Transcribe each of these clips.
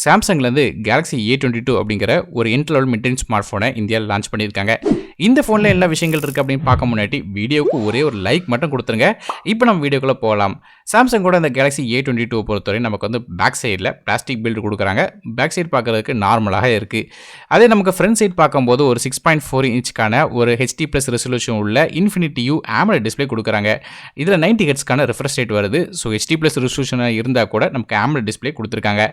சாம்சங்லேருந்து Galaxy A22 அப்படிங்கிற ஒரு entry level mid range smart ஃபோனை இந்தியாவில் லான்ச் பண்ணியிருக்காங்க. இந்த ஃபோனில் என்ன விஷயங்கள் இருக்குது அப்படின்னு பார்க்க முன்னாடி வீடியோவுக்கு ஒரே ஒரு லைக் மட்டும் கொடுத்துருங்க. இப்போ நம்ம வீடியோக்குள்ளே போகலாம். சாம்சங்கோட இந்த Galaxy A22 பொறுத்தவரை நமக்கு வந்து பேக் சைடில் பிளாஸ்டிக் பில்டு கொடுக்குறாங்க. பேக் சைடு பார்க்குறதுக்கு நார்மலாக இருக்குது. அதே நமக்கு ஃப்ரண்ட் சைட் பார்க்கும்போது ஒரு 6.4 இன்ச்சுக்கான ஒரு HD+ ரெசல்யூஷன் உள்ள Infinity U AMOLED டிஸ்பிளே கொடுக்குறாங்க. இதில் 90 ஹெர்ட்ஸ்க்கான ரிஃப்ரெஷ் ரேட் வருது. ஸோ HD+ ரெசல்யூஷனாக இருந்தால் கூட நமக்கு AMOLED டிஸ்பிளே கொடுத்துருக்காங்க.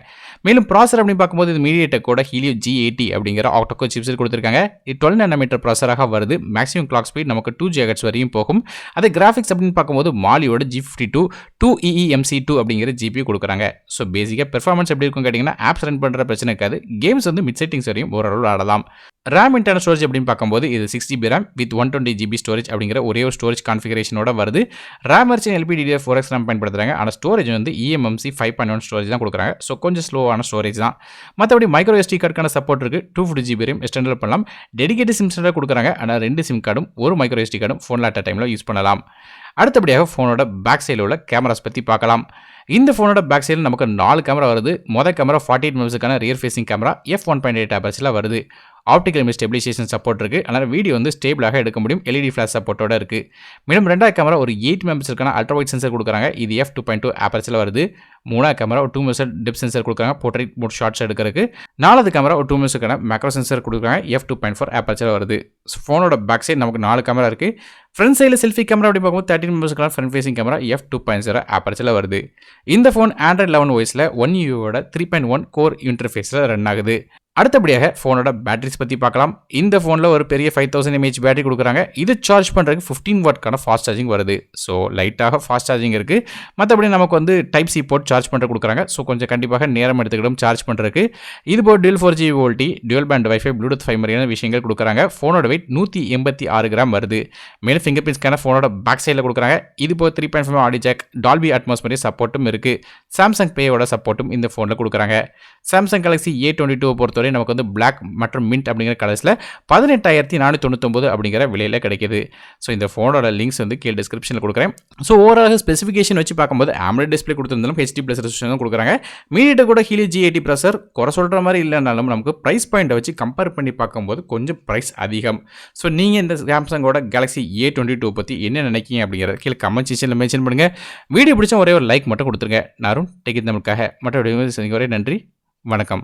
மேலும் ப்ராசர் அப்படின்னு பார்க்கும்போது இது மீடியாடெக்கோட ஹீலியோ G80 அப்படிங்கிற ஆக்டோகோர் சிப்செட் கொடுத்துருக்காங்க. இது 12 nm ப்ராசராக வருது. மேக்ஸிமம் கிளாக் ஸ்பீட் நமக்கு 2 GHz வரையும் போகும். அதே கிராஃபிக்ஸ் அப்படின்னு பார்க்கும்போது மாலியோட G52 2EEMC2 அப்படிங்கிற GPU கொடுக்குறாங்க. ஸோ பேசிக்காக பெர்ஃபார்மன்ஸ் எப்படி இருக்கும் கேட்டிங்கன்னா ஆப்ஸ் ரன் பண்ணுற பிரச்சனை இருக்காது. கேம்ஸ் வந்து மிட் செட்டிங்ஸ் வரையும் ஓரளவு ஆடலாம். RAM இன்டர்னல் ஸ்டோரேஜ் அப்படின்னு பார்க்கும்போது இது 6GB RAM with 120GB storage அப்படிங்கிற ஒரே ஒரு ஸ்டோரேஜ் கான்ஃபிகரேஷனோட வருது. RAM வெர்ஷன் LPDDR4X RAM பயன்படுத்துறாங்க. ஆனால் ஸ்டோரேஜ் வந்து eMMC 5.1 ஸ்டோரேஜ் தான் கொடுக்குறாங்க. ஸோ கொஞ்சம் ஸ்லோவான ஸ்டோரேஜ் தான். மற்றபடி மைக்ரோ SD கார்டுக்கான சப்போர்ட் இருக்குது. 250GB RAM எக்ஸ்டெண்டர் பண்ணலாம். டெடிகேட்டட் சிம் ஸ்டாண்டர்ட் கொடுக்குறாங்க. ஆனால் 2 சிம் கார்டும் ஒரு மைக்ரோ SD கார்டும் ஃபோனில் அட் டைமில் யூஸ் பண்ணலாம். அடுத்தபடியாக ஃபோனோட பேக் சைடில் உள்ள கேமராஸ் பற்றி பார்க்கலாம். இந்த ஃபோனோட பேக் சைடில் நமக்கு 4 கேமரா வருது. மொதல் கேமரா 48 மெகாபிக்சலுக்கான ரியர் ஃபேசிங் கேமரா f1.8 ஆப்பர்ச்சரில் வருது. ஆப்டிகல் இமேஜ் ஸ்டெபிலைசேஷன் சப்போர்ட் இருக்குது. அதனால் வீடியோ வந்து ஸ்டேபிளாக எடுக்க முடியும். LED ஃப்ளாஷ் சப்போர்ட்டோட இருக்குது. மேலும் ரெண்டாவது கேமரா ஒரு 8 மெகாபிக்சலுக்கான அல்ட்ரா வைட் சென்சர் கொடுக்குறாங்க. இது f2.2 ஆப்பர்ச்சரில் வருது. மூணாவது கேமரா ஒரு 2 மெகாபிக்சல் டெப்த் சென்சர் கொடுக்குறாங்க போர்ட்ரேட் மோட் ஷார்ட்ஸ் எடுக்கிறதுக்கு. நாலாவது கேமரா ஒரு 2 மெகாபிக்சலுக்கான மேக்ரோ சென்சர் கொடுக்குறாங்க. f2.4 ஆப்பர்ச்சரில் வருது. ஃபோனோட பேக் சைடு நமக்கு 4 கேமரா இருக்குது. ஃப்ரண்ட் சைடில் செல்ஃபி கேமரா அப்படி பார்க்கும்போது 13 மெகாபிக்சலுக்கான ஃப்ரண்ட் ஃபேசிங் கேமரா f2.0 ஆப்பர்ச்சரில் வருது. இந்த ஃபோன் Android 11 OSல 1UI 3.1 கோர் இன்டர்ஃபேஸில் ரன் ஆகுது. அடுத்தபடியாக ஃபோனோட பேட்டரிஸ் பற்றி பார்க்கலாம். இந்த ஃபோனில் ஒரு பெரிய 5000 mAh பேட்டரி கொடுக்குறாங்க. இது சார்ஜ் பண்ணுறதுக்கு 15 வாட்க்கான ஃபாஸ்ட் சார்ஜிங் வருது. ஸோ லைட்டாக ஃபாஸ்ட் சார்ஜிங் இருக்குது. மற்றபடி நமக்கு வந்து டைப் சி போர்ட் சார்ஜ் பண்ணுற கொடுக்குறாங்க. ஸோ கொஞ்சம் கண்டிப்பாக நேரம் எடுத்துக்கிடும் சார்ஜ் பண்ணுறதுக்கு. இது போல் dual 4G VoLTE dual band wifi Bluetooth 5 மாதிரியான விஷயங்கள் கொடுக்குறாங்க. ஃபோனோட வெயிட் 186 கிராம் வருது. மேலும் ஃபிங்கர் பிரிண்ட் ஸ்கேனர் ஃபோனோட பேக் சைடில் கொடுக்குறாங்க. இது போல் 3.5 ஆடியோ ஜாக் டால்பி அட்மாஸ் மாதிரி சப்போர்ட்டும் இருக்குது. சாம்சங் பேயோட சப்போர்ட்டும் இந்த ஃபோனில் கொடுக்குறாங்க. சாம்சங் Galaxy A22 பொறுத்தவரை நமக்கு வந்து பிளாக் மற்றும் மின்ட் அப்படிங்கிற கலர்ஸில் 18,499 அப்படிங்கிற விலையில் கிடைக்கிது. ஸோ இந்த ஃபோனோட லிங்க்ஸ் வந்து கீழே டிஸ்கிரிப்ஷனில் கொடுக்குறேன். ஸோ ஓவரால் ஸ்பெசிஃபிகேஷன் வச்சு பார்க்கும்போது AMOLED டிஸ்பிளே கொடுத்துருந்தாலும் HD+ ரெசல்யூஷன் தான் கொடுக்குறாங்க. மீடியாடெக்கோட ஹீலியோ G80 ப்ராசர் குறை சொல்கிற மாதிரி இல்லைனாலும் நமக்கு ப்ரைஸ் பாயிண்ட்டை வச்சு கம்பேர் பண்ணி பார்க்கும்போது கொஞ்சம் ப்ரைஸ் அதிகம். ஸோ நீங்கள் இந்த சாம்சங்கோட Galaxy A22 பற்றி என்ன நினைக்கிங்க அப்படிங்கிறத கீழே கமெண்ட் செக்ஷனில் மென்ஷன் பண்ணுங்கள். வீடியோ பிடிச்சா ஒரே ஒரு லைக் மட்டும் கொடுத்துருங்க. நானும் டெக் தமிழுக்காக மற்ற வீடியோ ஒரே நன்றி. வணக்கம்.